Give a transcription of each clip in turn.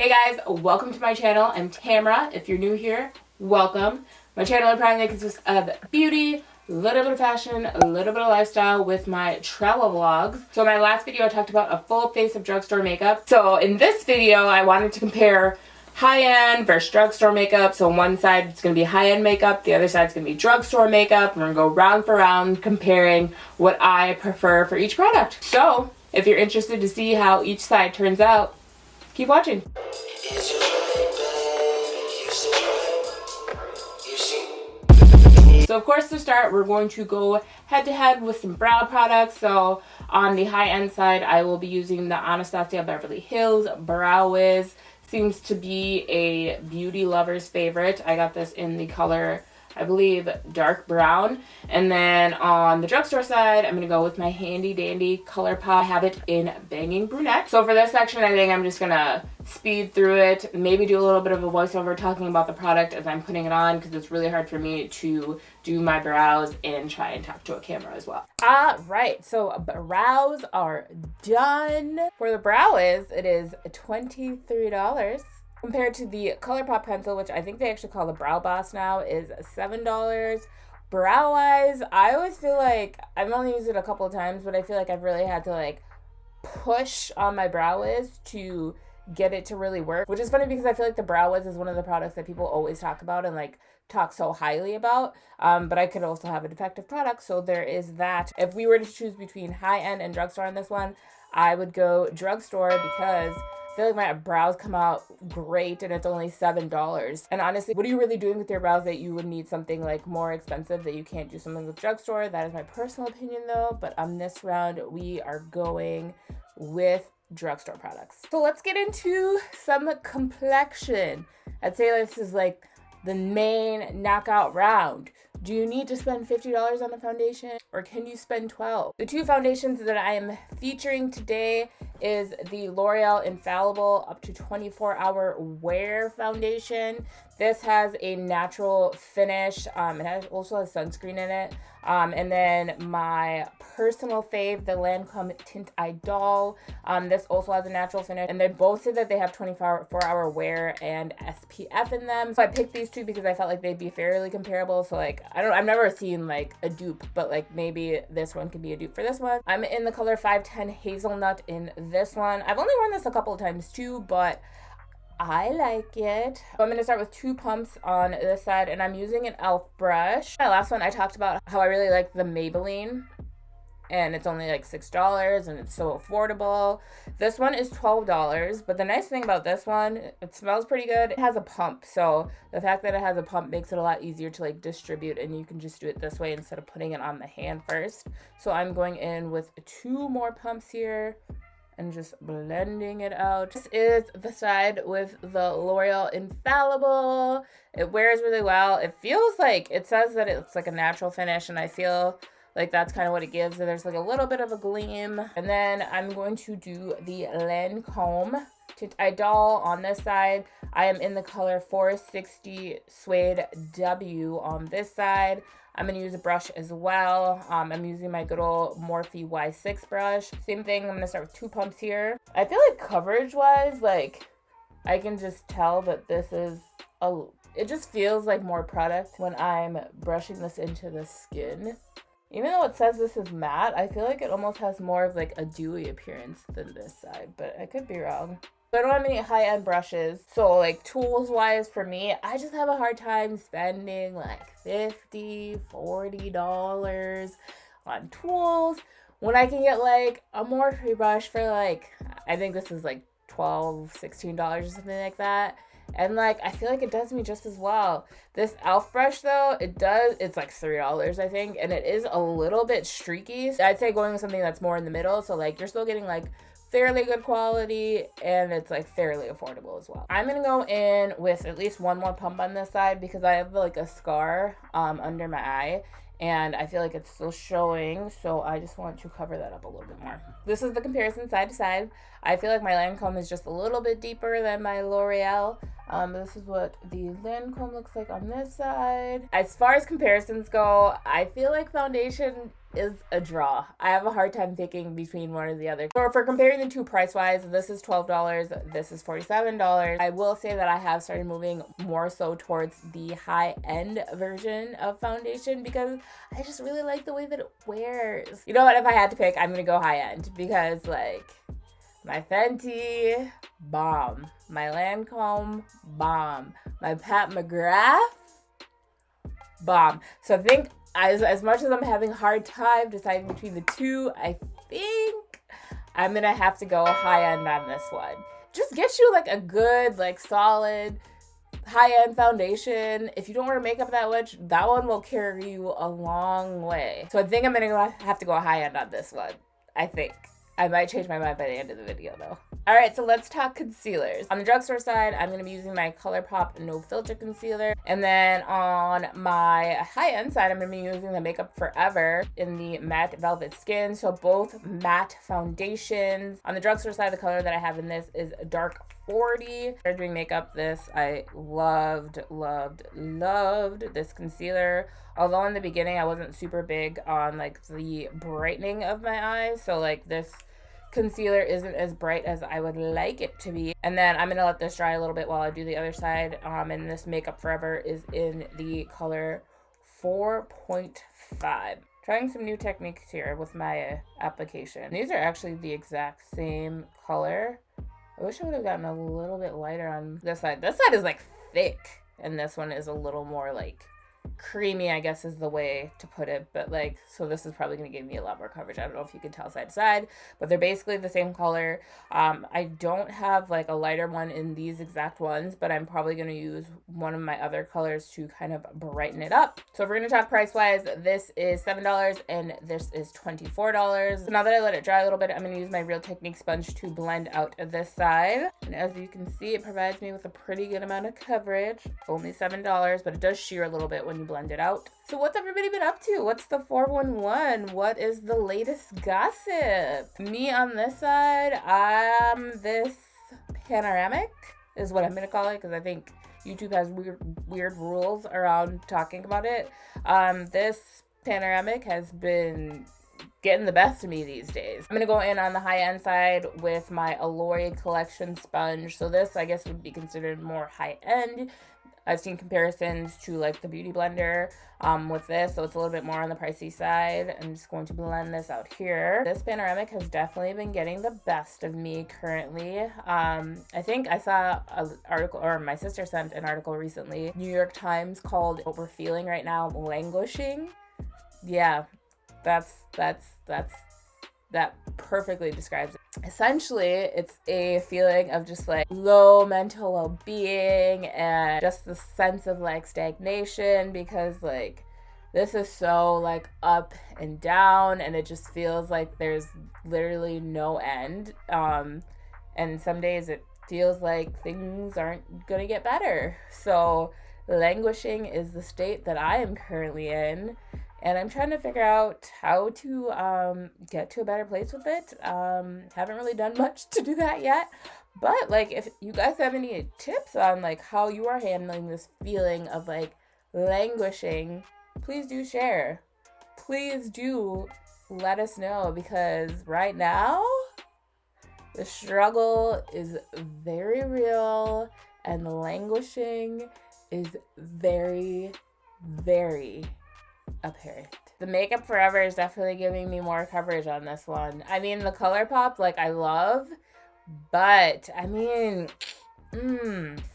Hey guys, welcome to my channel. I'm Tamara. If you're new here, welcome. My channel primarily consists of beauty, a little bit of fashion, a little bit of lifestyle with my travel vlogs. So in my last video I talked about a full face of drugstore makeup. So in this video I wanted to compare high-end versus drugstore makeup. So on one side it's going to be high-end makeup, the other side is going to be drugstore makeup. We're going to go round for round comparing what I prefer for each product. So if you're interested to see how each side turns out, keep watching. So of course to start we're going to go head to head with some brow products. So on the high end side I will be using the Anastasia Beverly Hills Brow Wiz. Seems to be a beauty lover's favorite. I got this in the color, I believe, dark brown. And then on the drugstore side, I'm going to go with my handy dandy Colourpop. I have it in Bangin Brunette. So for this section, I think I'm just going to speed through it, maybe do a little bit of a voiceover talking about the product as I'm putting it on, because it's really hard for me to do my brows and try and talk to a camera as well. Alright, so brows are done. For the Brow Wiz, it is $23. Compared to the Colourpop pencil, which I think they actually call the Brow Boss now, is $7. Brow wise, I always feel like, I've only used it a couple of times, but I feel like I've really had to like push on my Brow Wiz to get it to really work. Which is funny because I feel like the Brow Wiz is one of the products that people always talk about and like talk so highly about. But I could also have a defective product, so there is that. If we were to choose between high-end and drugstore on this one, I would go drugstore because I feel like my brows come out great and it's only $7. And honestly, what are you really doing with your brows that you would need something like more expensive that you can't do something with drugstore? That is my personal opinion though. But on this round, we are going with drugstore products. So let's get into some complexion. I'd say this is like the main knockout round. Do you need to spend $50 on a foundation or can you spend $12? The two foundations that I am featuring today is the L'Oreal Infallible up to 24-hour wear foundation. This has a natural finish. It also has sunscreen in it. And then my personal fave, the Lancome Tint Idole. This also has a natural finish. And they both said that they have 24-hour wear and SPF in them. So I picked these two because I felt like they'd be fairly comparable. So like, I've never seen like a dupe, but like maybe this one could be a dupe for this one. I'm in the color 510 Hazelnut in this one. I've only worn this a couple of times too, but I like it. So I'm going to start with two pumps on this side, and I'm using an e.l.f. brush. My last one, I talked about how I really like the Maybelline, and it's only like $6, and it's so affordable. This one is $12, but the nice thing about this one, it smells pretty good. It has a pump, so the fact that it has a pump makes it a lot easier to like distribute, and you can just do it this way instead of putting it on the hand first. So I'm going in with two more pumps here and just blending it out. This is the side with the L'Oreal Infallible. It wears really well. It feels like, it says that it's like a natural finish, and I feel like that's kind of what it gives. There's like a little bit of a gleam. And then I'm going to do the Lancome Tint Idole on this side. I am in the color 460 Suede W on this side. I'm going to use a brush as well. I'm using my good old Morphe Y6 brush. Same thing, I'm going to start with two pumps here. I feel like coverage-wise, like, I can just tell that this is it just feels like more product when I'm brushing this into the skin. Even though it says this is matte, I feel like it almost has more of like a dewy appearance than this side, but I could be wrong. So I don't have any high-end brushes, so like tools-wise for me, I just have a hard time spending like $50, $40 on tools when I can get like a Morphe brush for like, I think this is like $12, $16 or something like that. And like, I feel like it does me just as well. This e.l.f. brush though, it's like $3 I think, and it is a little bit streaky. I'd say going with something that's more in the middle, so like you're still getting like fairly good quality and it's like fairly affordable as well. I'm gonna go in with at least one more pump on this side because I have like a scar under my eye and I feel like it's still showing, so I just want to cover that up a little bit more. This is the comparison side to side. I feel like my Lancome is just a little bit deeper than my L'Oreal. This is what the Lancome looks like on this side. As far as comparisons go, I feel like foundation is a draw. I have a hard time picking between one or the other. So for comparing the two price-wise, this is $12, this is $47. I will say that I have started moving more so towards the high-end version of foundation because I just really like the way that it wears. You know what? If I had to pick, I'm gonna go high-end because like my Fenty, bomb. My Lancome, bomb. My Pat McGrath, bomb. So I think as much as I'm having a hard time deciding between the two, I think I'm gonna have to go high end on this one. Just get you like a good, like solid high-end foundation. If you don't wear makeup that much, that one will carry you a long way. So I think I'm gonna have to go high end on this one. I think. I might change my mind by the end of the video though. All right, so let's talk concealers. On the drugstore side, I'm gonna be using my Colourpop No Filter Concealer. And then on my high-end side, I'm gonna be using the Makeup Forever in the Matte Velvet Skin. So both matte foundations. On the drugstore side, the color that I have in this is Dark 40. Started doing makeup, I loved this concealer. Although in the beginning, I wasn't super big on like the brightening of my eyes. So like this concealer isn't as bright as I would like it to be. And then I'm gonna let this dry a little bit while I do the other side. And this Makeup Forever is in the color 4.5. Trying some new techniques here with my application. These are actually the exact same color. I wish I would have gotten a little bit lighter on this side. This side is like thick, and this one is a little more like creamy, I guess is the way to put it. But like, so this is probably going to give me a lot more coverage. I don't know if you can tell side to side, but they're basically the same color. I don't have like a lighter one in these exact ones, but I'm probably going to use one of my other colors to kind of brighten it up. So if we're going to talk price wise, this is $7 and this is $24. So now that I let it dry a little bit, I'm going to use my Real Technique sponge to blend out this side. And as you can see, it provides me with a pretty good amount of coverage. Only $7, but it does sheer a little bit when you blend it out. So what's everybody been up to? What's the 411? What is the latest gossip? Me on this side, this panoramic is what I'm gonna call it because I think YouTube has weird rules around talking about it. This panoramic has been getting the best of me these days. I'm gonna go in on the high-end side with my Allure Collection sponge. So this, I guess, would be considered more high-end. I've seen comparisons to like the Beauty Blender with this, so it's a little bit more on the pricey side. I'm just going to blend this out here. This panoramic has definitely been getting the best of me currently. I think I saw an article, or my sister sent an article recently, New York Times, called "What We're Feeling Right Now, Languishing." Yeah, that perfectly describes it. Essentially, it's a feeling of just like low mental well-being and just the sense of like stagnation because like this is so like up and down and it just feels like there's literally no end. And some days it feels like things aren't gonna get better. So languishing is the state that I am currently in. And I'm trying to figure out how to get to a better place with it. Haven't really done much to do that yet. But like, if you guys have any tips on like how you are handling this feeling of like languishing, please do share. Please do let us know because right now the struggle is very real and the languishing is very, very apparent. The Makeup Forever is definitely giving me more coverage on this one. I mean, the Colourpop, like, I love, but I mean,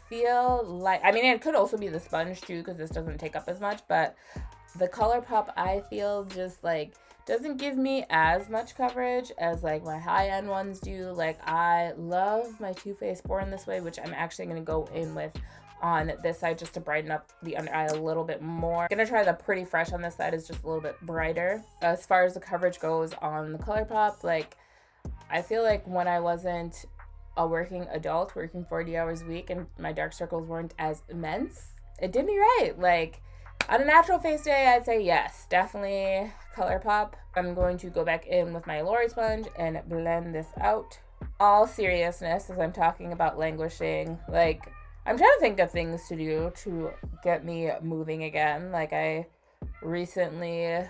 feel like, I mean, it could also be the sponge too, because this doesn't take up as much, but the Colourpop, I feel just like doesn't give me as much coverage as like my high-end ones do. Like, I love my Too Faced Born This Way, which I'm actually going to go in with on this side just to brighten up the under eye a little bit more. I'm gonna try the Pretty Fresh on this side, is just a little bit brighter. As far as the coverage goes on the Colourpop, like I feel like when I wasn't a working adult, working 40 hours a week, and my dark circles weren't as immense, it did me right. Like on a natural face day, I'd say yes, definitely Colourpop. I'm going to go back in with my Allure sponge and blend this out. All seriousness, as I'm talking about languishing, like I'm trying to think of things to do to get me moving again. Like I recently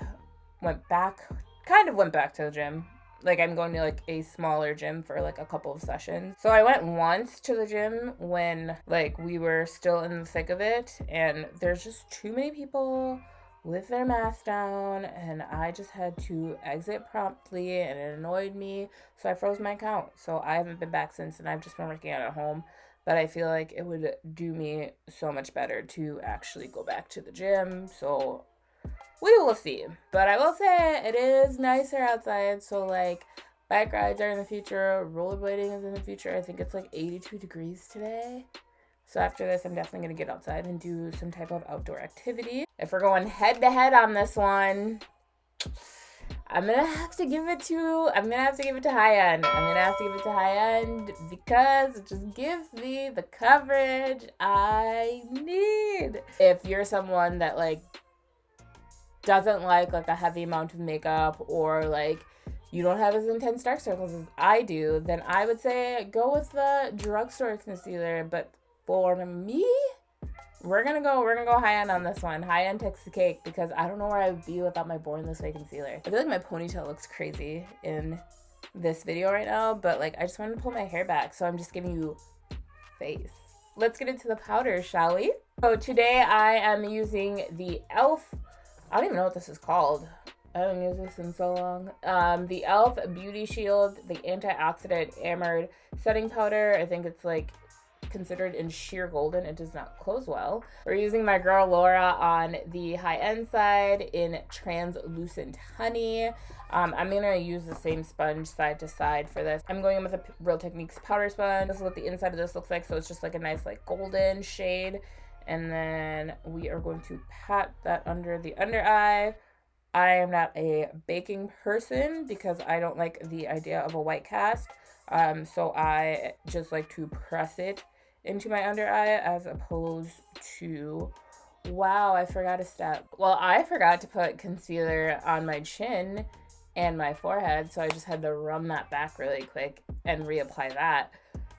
kind of went back to the gym. Like, I'm going to like a smaller gym for like a couple of sessions. So I went once to the gym when like we were still in the thick of it, and there's just too many people with their mask down, and I just had to exit promptly, and it annoyed me, so I froze my account. So I haven't been back since, and I've just been working out at home. But I feel like it would do me so much better to actually go back to the gym. So we will see. But I will say it is nicer outside. So like bike rides are in the future. Rollerblading is in the future. I think it's like 82 degrees today. So after this, I'm definitely going to get outside and do some type of outdoor activity. If we're going head to head on this one, I'm going to have to give it to high end. I'm going to have to give it to high end because it just gives me the coverage I need. If you're someone that like doesn't like a heavy amount of makeup, or like you don't have as intense dark circles as I do, then I would say go with the Drugstore concealer. But for me, we're gonna go high end on this one. High end takes the cake because I don't know where I would be without my Born This Way concealer. I feel like my ponytail looks crazy in this video right now, but like I just wanted to pull my hair back, so I'm just giving you face. Let's get into the powder, shall we? So today I am using the e.l.f. I don't even know what this is called. I haven't used this in so long. The e.l.f. Beauty Shield, the Antioxidant Amoured Setting Powder. I think it's like considered in sheer golden. It does not close well. We're using my girl Laura on the high-end side in Translucent Honey. I'm gonna use the same sponge side to side for this. I'm going in with a Real Techniques powder sponge. This is what the inside of this looks like. So it's just like a nice like golden shade. And then we are going to pat that under the under eye. I am not a baking person because I don't like the idea of a white cast. So I just like to press it into my under eye as opposed to, wow, I forgot a step. Well, I forgot to put concealer on my chin and my forehead, so I just had to run that back really quick and reapply that.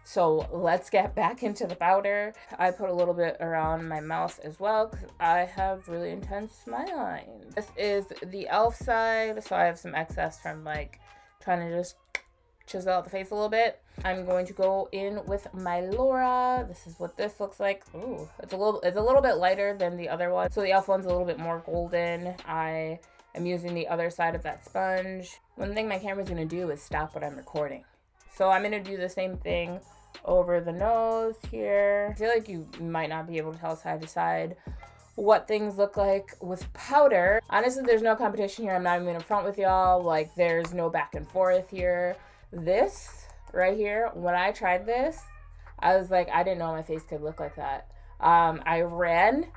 So let's get back into the powder. I put a little bit around my mouth as well because I have really intense smile lines. This is the e.l.f. side, so I have some excess from like trying to just chisel out the face a little bit. I'm going to go in with my Laura. This is what this looks like. Ooh, it's a little bit lighter than the other one. So the e.l.f. one's a little bit more golden. I am using the other side of that sponge. One thing my camera's gonna do is stop what I'm recording. So I'm gonna do the same thing over the nose here. I feel like you might not be able to tell side to side what things look like with powder. Honestly, there's no competition here. I'm not even upfront with y'all. Like, there's no back and forth here. This right here, when I tried this, I was like, I didn't know my face could look like that. I ran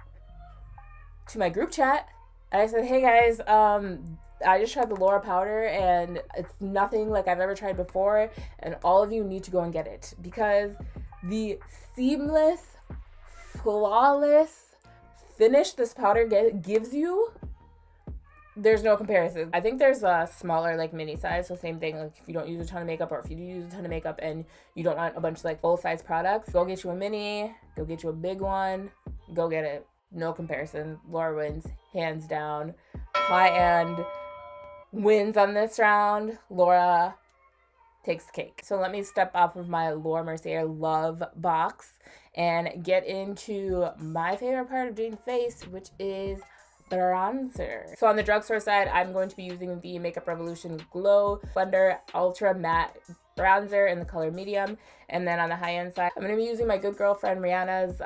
to my group chat and I said, hey guys, I just tried the Laura powder and it's nothing like I've ever tried before, and all of you need to go and get it because the seamless, flawless finish this powder gives you, there's no comparison. I think there's a smaller like mini size, so same thing, like if you don't use a ton of makeup, or if you do use a ton of makeup and you don't want a bunch of like full size products, go get you a mini, go get you a big one, go get it. No comparison. Laura wins hands down. High end wins on this round. Laura takes the cake. So let me step off of my Laura Mercier Love box and get into my favorite part of doing face, which is bronzer. So on the Drugstore side, I'm going to be using the Makeup Revolution Glow Splendour Ultra Matte Bronzer in the color medium. And then on the high-end side, I'm going to be using my good girlfriend Rihanna's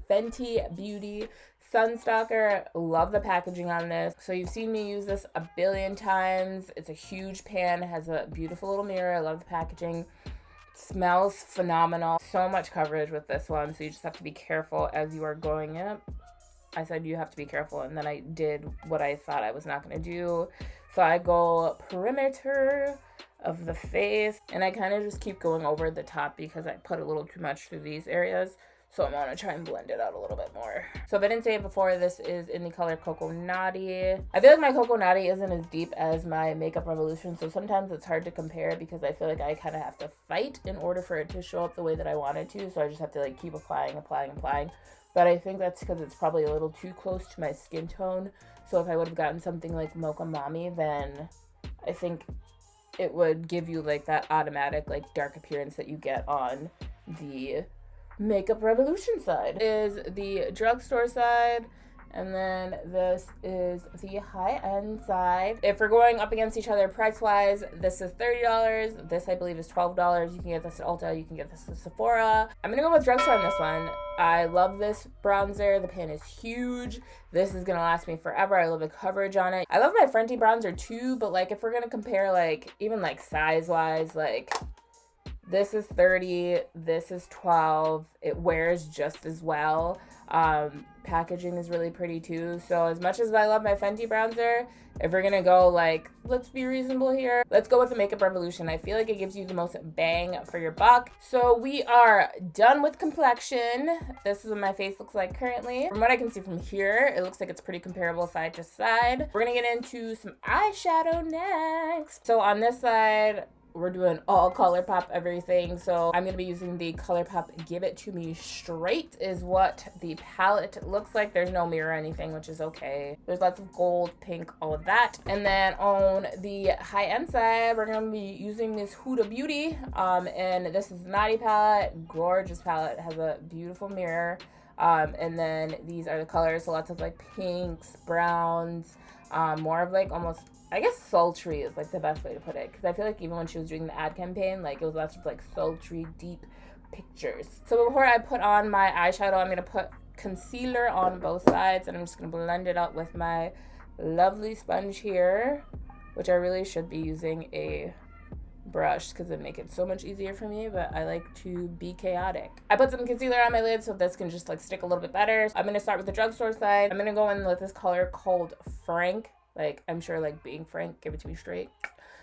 Fenty Beauty Sun Stalk'r. Love the packaging on this. So you've seen me use this a billion times. It's a huge pan. It has a beautiful little mirror. I love the packaging. Smells phenomenal. So much coverage with this one, so you just have to be careful as you are going in. I said you have to be careful, and then I did what I thought I was not going to do. So I go perimeter of the face, and I kind of just keep going over the top because I put a little too much through these areas. So I'm gonna try and blend it out a little bit more. So if I didn't say it before, this is in the color Coco Naughty. I feel like my Coco Naughty isn't as deep as my Makeup Revolution, so sometimes it's hard to compare because I feel like I kind of have to fight in order for it to show up the way that I want it to. So I just have to like keep applying. But I think that's because it's probably a little too close to my skin tone. So if I would have gotten something like Mocha Mommy, then I think it would give you like that automatic like dark appearance that you get on the Makeup Revolution side. Is the Drugstore side, and then this is the high-end side. If we're going up against each other price-wise, this is $30. This, I believe, is $12. You can get this at Ulta. You can get this at Sephora. I'm going to go with Drugstore on this one. I love this bronzer. The pan is huge. This is going to last me forever. I love the coverage on it. I love my Fenty bronzer, too, but, like, if we're going to compare, like, even, like, size-wise, like, this is 30, this is 12. It wears just as well. Packaging is really pretty too. So as much as I love my Fenty bronzer, if we're gonna go like, let's be reasonable here, let's go with the Makeup Revolution. I feel like it gives you the most bang for your buck. So we are done with complexion. This is what my face looks like currently. From what I can see from here, it looks like it's pretty comparable side to side. We're gonna get into some eyeshadow next. So on this side, we're doing all Colourpop everything. So I'm going to be using the Colourpop Give It To Me Straight is what the palette looks like. There's no mirror or anything, which is okay. There's lots of gold, pink, all of that. And then on the high-end side, we're going to be using this Huda Beauty. And this is the Naughty palette. Gorgeous palette. It has a beautiful mirror. And then these are the colors. So lots of like pinks, browns, more of like almost, I guess sultry is like the best way to put it, because I feel like even when she was doing the ad campaign, like it was lots of like sultry, deep pictures. So before I put on my eyeshadow, I'm going to put concealer on both sides, and I'm just going to blend it out with my lovely sponge here, which I really should be using a brush because it make it so much easier for me, but I like to be chaotic. I put some concealer on my lid so this can just like stick a little bit better. I'm going to start with the Drugstore side. I'm going to go in with this color called Frank. Like, I'm sure, like, being frank, give it to me straight.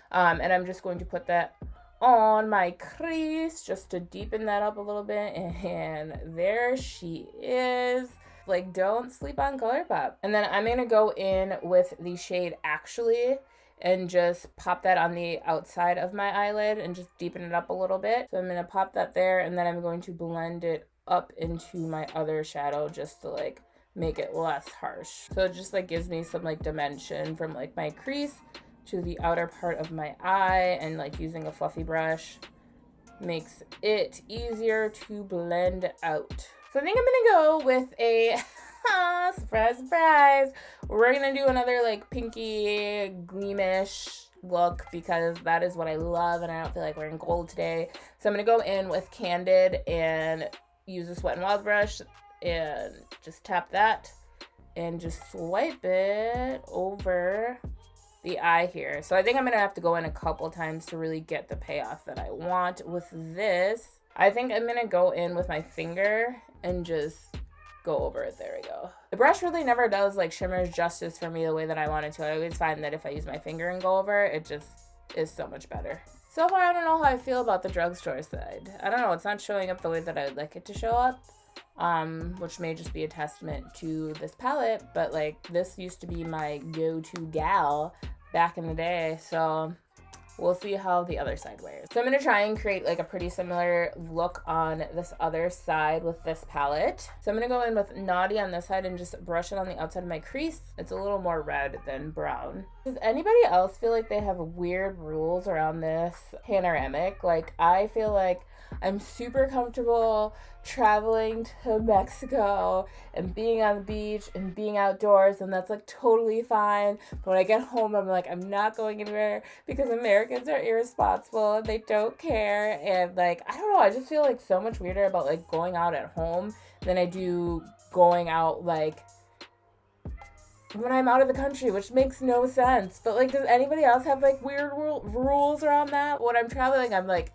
And I'm just going to put that on my crease just to deepen that up a little bit. And there she is. Like, don't sleep on Colourpop. And then I'm going to go in with the shade Actually and just pop that on the outside of my eyelid and just deepen it up a little bit. So I'm going to pop that there, and then I'm going to blend it up into my other shadow just to, like, make it less harsh. So it just like gives me some like dimension from like my crease to the outer part of my eye, and like using a fluffy brush makes it easier to blend out. So I think I'm gonna go with a surprise, surprise. We're gonna do another like pinky gleamish look because that is what I love, and I don't feel like wearing gold today. So I'm gonna go in with Candid and use a Wet n Wild brush and just tap that and just swipe it over the eye here. So I think I'm gonna have to go in a couple times to really get the payoff that I want with this. I think I'm gonna go in with my finger and just go over it. There we go. The brush really never does like shimmers justice for me the way that I want it to. I always find that if I use my finger and go over it, it just is so much better. So far, I don't know how I feel about the Drugstore side. I don't know, it's not showing up the way that I would like it to show up. Which may just be a testament to this palette, but like this used to be my go-to gal back in the day, so we'll see how the other side wears. So I'm going to try and create like a pretty similar look on this other side with this palette. So I'm going to go in with Naughty on this side and just brush it on the outside of my crease. It's a little more red than brown. Does anybody else feel like they have weird rules around this panoramic? Like, I feel like I'm super comfortable traveling to Mexico and being on the beach and being outdoors, and that's like totally fine. But when I get home, I'm like, I'm not going anywhere because Americans are irresponsible and they don't care. And like, I don't know, I just feel like so much weirder about like going out at home than I do going out like when I'm out of the country, which makes no sense. But like, does anybody else have like weird rules around that? When I'm traveling, I'm like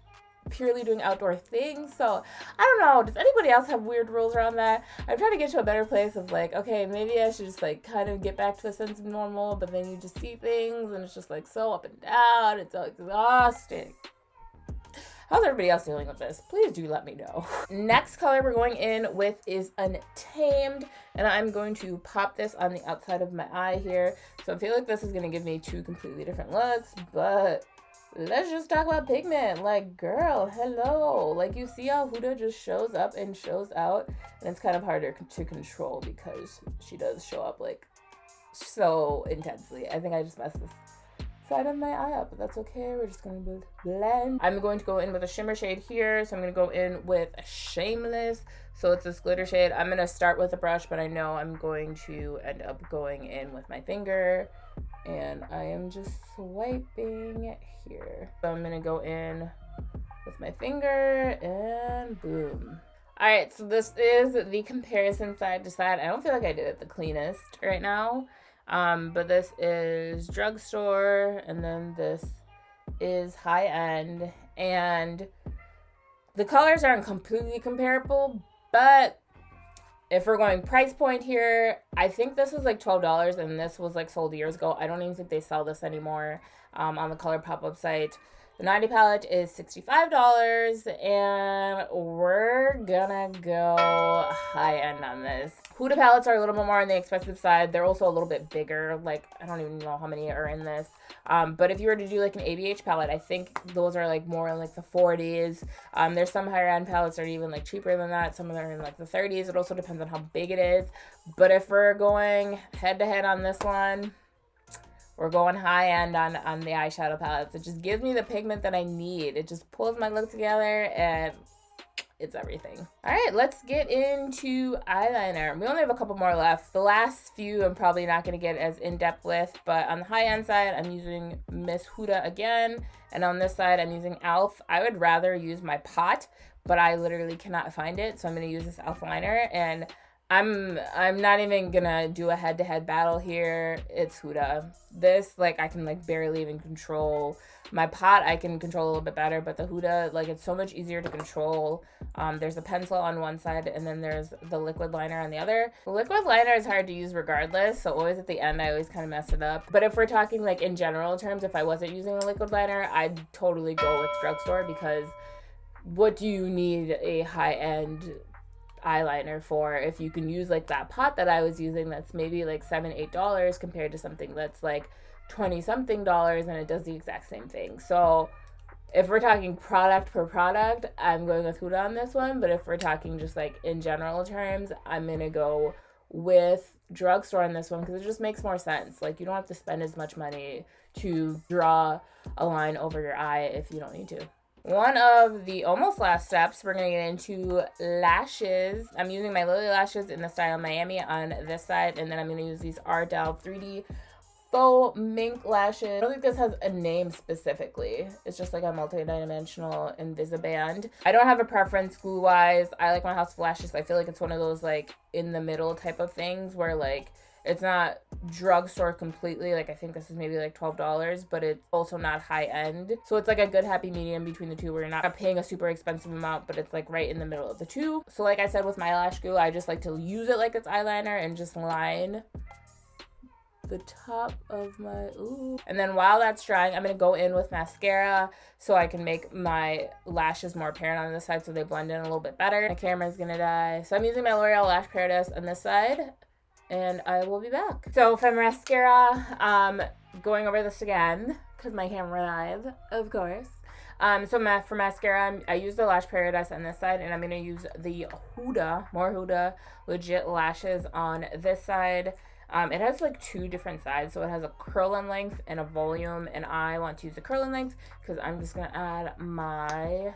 purely doing outdoor things. So I don't know, does anybody else have weird rules around that? I'm trying to get to a better place of like, okay, maybe I should just like kind of get back to a sense of normal, but then you just see things and it's just like so up and down. It's so exhausting. How's everybody else dealing with this? Please do let me know. Next color we're going in with is Untamed, and I'm going to pop this on the outside of my eye here. So I feel like this is going to give me two completely different looks, but let's just talk about pigment. Like, girl, hello. Like, you see how Huda just shows up and shows out, and it's kind of harder to control because she does show up like so intensely. I think I just messed this side of my eye up, but that's okay. We're just going to blend. I'm going to go in with a shimmer shade here, so I'm going to go in with Shameless. So it's this glitter shade. I'm going to start with a brush, but I know I'm going to end up going in with my finger, and I am just swiping here. So I'm going to go in with my finger, and boom. All right, so this is the comparison side to side. I don't feel like I did it the cleanest right now. But this is Drugstore, and then this is High End, and the colors aren't completely comparable, but if we're going price point here, I think this was like $12, and this was like sold years ago. I don't even think they sell this anymore on the Colourpop website. The 90 palette is $65, and we're gonna go high end on this. Huda palettes are a little bit more on the expensive side. They're also a little bit bigger. Like, I don't even know how many are in this. But if you were to do like an ABH palette, I think those are like more in like the 40s. There's some higher end palettes that are even like cheaper than that. Some of them are in like the 30s. It also depends on how big it is. But if we're going head to head on this one, we're going high end on the eyeshadow palettes. It just gives me the pigment that I need. It just pulls my look together, and it's everything. All right, let's get into eyeliner. We only have a couple more left. The last few I'm probably not going to get as in-depth with, but on the high-end side, I'm using Miss Huda again, and on this side, I'm using e.l.f. I would rather use my pot, but I literally cannot find it, so I'm going to use this e.l.f. liner, and I'm not even gonna do a head-to-head battle here. It's Huda. This, like, I can like barely even control. My pot I can control a little bit better, but the Huda, like, it's so much easier to control. There's a pencil on one side, and then there's the liquid liner on the other. The liquid liner is hard to use regardless, so always at the end I always kind of mess it up. But if we're talking like in general terms, if I wasn't using a liquid liner, I'd totally go with Drugstore, because what do you need a high-end eyeliner for if you can use like that pot that I was using that's maybe like $7-8 compared to something that's like $20-something and it does the exact same thing. So if we're talking product per product, I'm going with Huda on this one, but if we're talking just like in general terms, I'm gonna go with Drugstore on this one because it just makes more sense. Like, you don't have to spend as much money to draw a line over your eye if you don't need to. One of the almost last steps, we're going to get into lashes. I'm using my Lily lashes in the style Miami on this side, and then I'm going to use these Ardell 3D Faux Mink lashes. I don't think this has a name specifically. It's just like a multi-dimensional Invisiband. I don't have a preference glue-wise. I like my House of Lashes. I feel like it's one of those like in the middle type of things where like it's not Drugstore completely. Like, I think this is maybe like $12, but it's also not high end. So it's like a good happy medium between the two where you're not paying a super expensive amount, but it's like right in the middle of the two. So like I said with my lash glue, I just like to use it like it's eyeliner and just line the top of my and then while that's drying, I'm gonna go in with mascara so I can make my lashes more apparent on this side so they blend in a little bit better. My camera's gonna die. So I'm using my L'Oreal Lash Paradise on this side, and I will be back. So for mascara, going over this again because my camera died, of course. So for mascara, I use the Lash Paradise on this side, and I'm going to use the more Huda Legit Lashes on this side. It has like two different sides, so it has a curl in length and a volume, and I want to use the curl in length because I'm just going to add my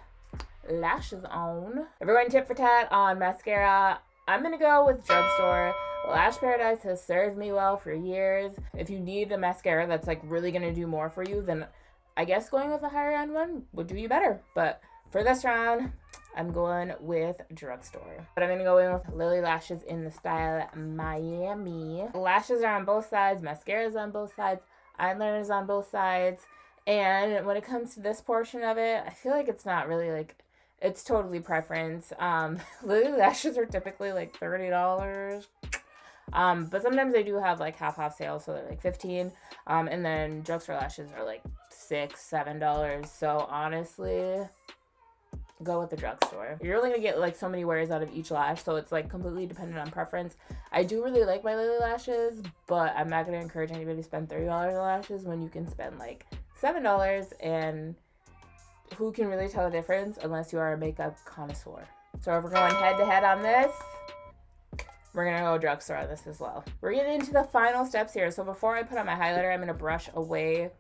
lashes on. If we're going tit for tat on mascara, I'm going to go with Drugstore. Lash Paradise has served me well for years. If you need a mascara that's like really going to do more for you, then I guess going with a higher end one would do you better. But for this round, I'm going with Drugstore. But I'm going to go in with Lily Lashes in the style Miami. Lashes are on both sides. Mascara is on both sides. Eyeliner is on both sides. And when it comes to this portion of it, I feel like it's not really like, it's totally preference. Lily Lashes are typically like $30. But sometimes they do have like half sales, so they're like $15. And then Drugstore lashes are like $6-7. So honestly, go with the Drugstore. You're only gonna get like so many wears out of each lash, so it's like completely dependent on preference. I do really like my Lily lashes, but I'm not gonna encourage anybody to spend $30 on lashes when you can spend like $7, and who can really tell the difference unless you are a makeup connoisseur. So if we're going head to head on this, we're gonna go Drugstore on this as well. We're getting into the final steps here. So before I put on my highlighter, I'm gonna brush away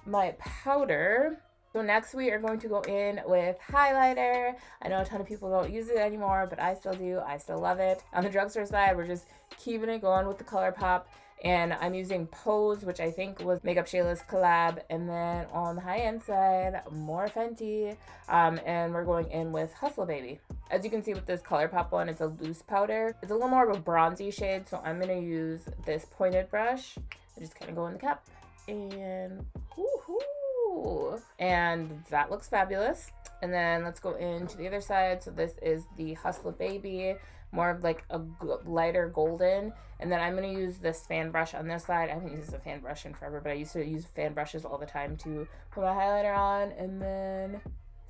my powder. So next we are going to go in with highlighter. I know a ton of people don't use it anymore, but I still do. I still love it. On the Drugstore side, we're just keeping it going with the Colourpop. And I'm using Pose, which I think was Makeup Shayla's collab. And then on the high-end side, more Fenty. And we're going in with Hustle Baby. As you can see with this Colourpop one, it's a loose powder. It's a little more of a bronzy shade, so I'm going to use this pointed brush. I just kind of go in the cup. And woohoo! And that looks fabulous. And then let's go into the other side. So this is the Hustle Baby, more of like a lighter golden. And then I'm going to use this fan brush on this side. I haven't used a fan brush in forever, but I used to use fan brushes all the time to put my highlighter on. And then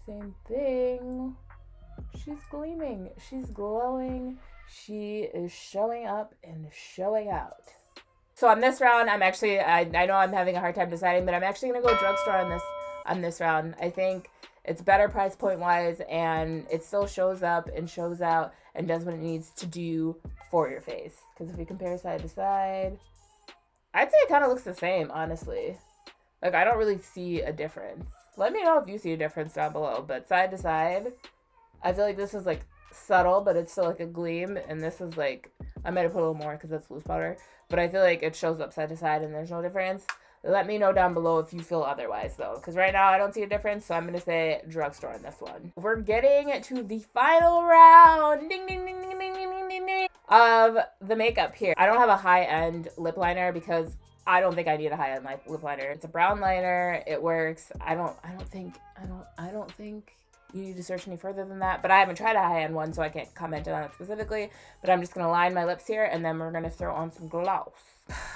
same thing. She's gleaming. She's glowing. She is showing up and showing out. So on this round, I'm actually, I know I'm having a hard time deciding, but I'm actually going to go Drugstore on this round. I think it's better price point wise, and it still shows up and shows out and does what it needs to do for your face. Because if we compare side to side, I'd say it kind of looks the same, honestly. Like, I don't really see a difference. Let me know if you see a difference down below. But side to side, I feel like this is like subtle, but it's still like a gleam. And this is like, I might have put a little more because that's loose powder. But I feel like it shows up side to side and there's no difference. Let me know down below if you feel otherwise, though. Because right now I don't see a difference, so I'm going to say Drugstore on this one. We're getting to the final round. Ding, ding, ding, ding, ding, ding, ding, ding, of the makeup here. I don't have a high-end lip liner because I don't think I need a high-end lip liner. It's a brown liner. It works. I don't think you need to search any further than that, but I haven't tried a high-end one, so I can't comment on it specifically. But I'm just going to line my lips here, and then we're going to throw on some gloss.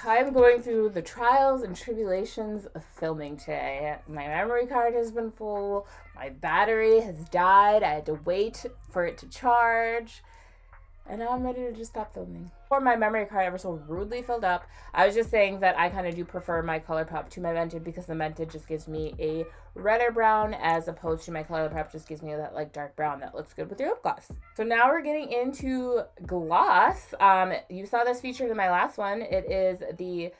I'm going through the trials and tribulations of filming today. My memory card has been full. My battery has died. I had to wait for it to charge. And now I'm ready to just stop filming. Before my memory card ever so rudely filled up, I was just saying that I kind of do prefer my Colourpop to my Mented because the Mented just gives me a redder brown as opposed to my Colourpop just gives me that like dark brown that looks good with your lip gloss. So now we're getting into gloss. You saw this featured in my last one. It is the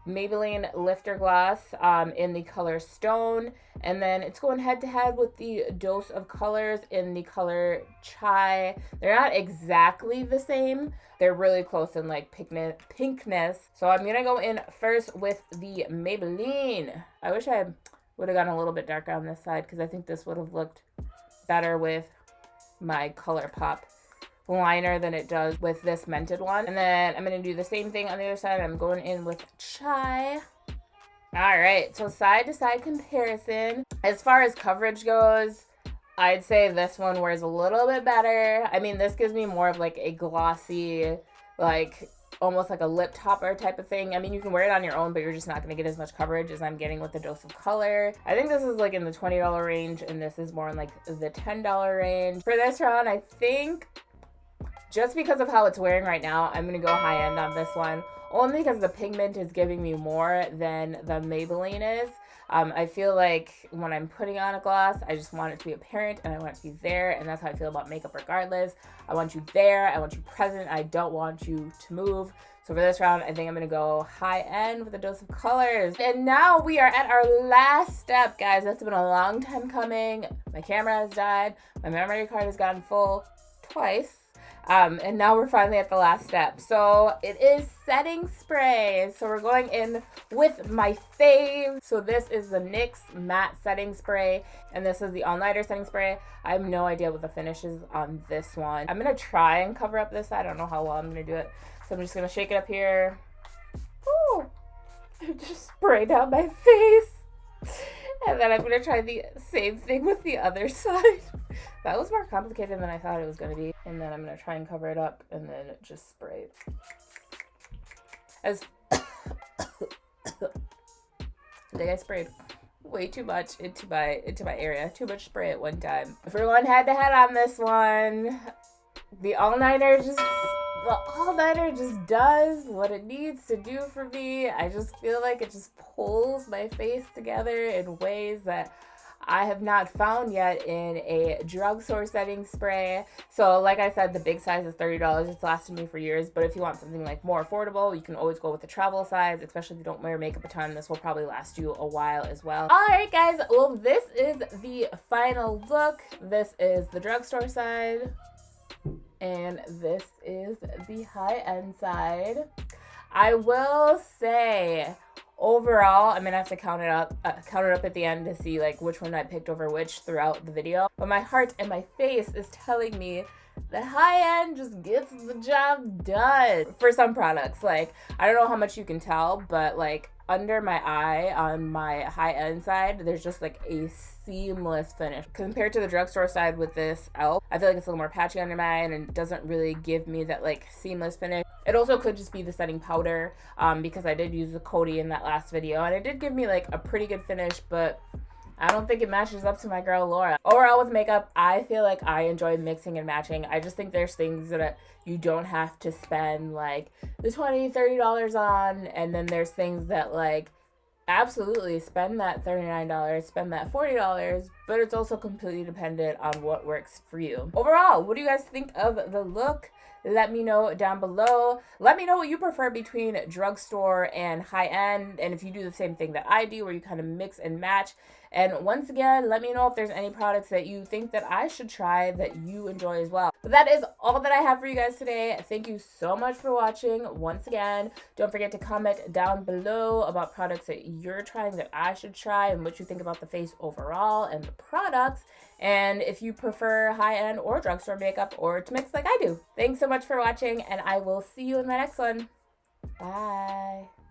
Maybelline Lifter Gloss in the color Stone, and then it's going head to head with the Dose of Colors in the color Chai. They're not exactly the same. They're really close in like pinkness. So I'm gonna go in first with the Maybelline. I wish I would have gone a little bit darker on this side because I think this would have looked better with my Colourpop liner than it does with this Mented one. And then I'm going to do the same thing on the other side. I'm going in with Chai. Alright, so side to side comparison. As far as coverage goes, I'd say this one wears a little bit better. I mean, this gives me more of like a glossy, like almost like a lip topper type of thing. I mean, you can wear it on your own, but you're just not going to get as much coverage as I'm getting with the Dose of Color. I think this is like in the $20 range, and this is more in like the $10 range. For this round, I think just because of how it's wearing right now, I'm going to go high end on this one. Only because the pigment is giving me more than the Maybelline is. I feel like when I'm putting on a gloss, I just want it to be apparent and I want it to be there. And that's how I feel about makeup regardless. I want you there. I want you present. I don't want you to move. So for this round, I think I'm going to go high end with a Dose of Colors. And now we are at our last step, guys. That's been a long time coming. My camera has died. My memory card has gotten full twice. And now we're finally at the last step. So it is setting spray. So we're going in with my fave. So this is the NYX matte setting spray, and this is the all-nighter setting spray. I have no idea what the finish is on this one. I'm gonna try and cover up this side. I don't know how well I'm gonna do it. So I'm just gonna shake it up here. Ooh, I just sprayed down my face. And then I'm gonna try the same thing with the other side. That was more complicated than I thought it was gonna be. And then I'm gonna try and cover it up and then just spray it. I think I sprayed. way too much into my area. Too much spray at one time. If we're going head to head on this one, the all-nighter just does what it needs to do for me. I just feel like it just pulls my face together in ways that I have not found yet in a drugstore setting spray. So like I said, the big size is $30. It's lasted me for years. But if you want something like more affordable, you can always go with the travel size, especially if you don't wear makeup a ton. This will probably last you a while as well. Alright guys, well this is the final look. This is the drugstore side. And this is the high-end side. I will say, overall, I'm gonna have to count it up at the end to see like which one I picked over which throughout the video. But my heart and my face is telling me the high end just gets the job done for some products. Like, I don't know how much you can tell, but like under my eye on my high end side, there's just like a seamless finish. Compared to the drugstore side with this e.l.f., I feel like it's a little more patchy under mine and doesn't really give me that like seamless finish. It also could just be the setting powder because I did use the Coty in that last video and it did give me like a pretty good finish, but I don't think it matches up to my girl Laura. Overall with makeup, I feel like I enjoy mixing and matching. I just think there's things that you don't have to spend like the $20, $30 on, and then there's things that like absolutely spend that $39, spend that $40, but it's also completely dependent on what works for you. Overall, what do you guys think of the look? Let me know down below. Let me know what you prefer between drugstore and high-end, and if you do the same thing that I do where you kind of mix and match. And once again, let me know if there's any products that you think that I should try that you enjoy as well. But that is all that I have for you guys today. Thank you so much for watching. Once again, don't forget to comment down below about products that you're trying that I should try and what you think about the face overall and the products. And if you prefer high-end or drugstore makeup or to mix like I do. Thanks so much for watching, and I will see you in my next one. Bye.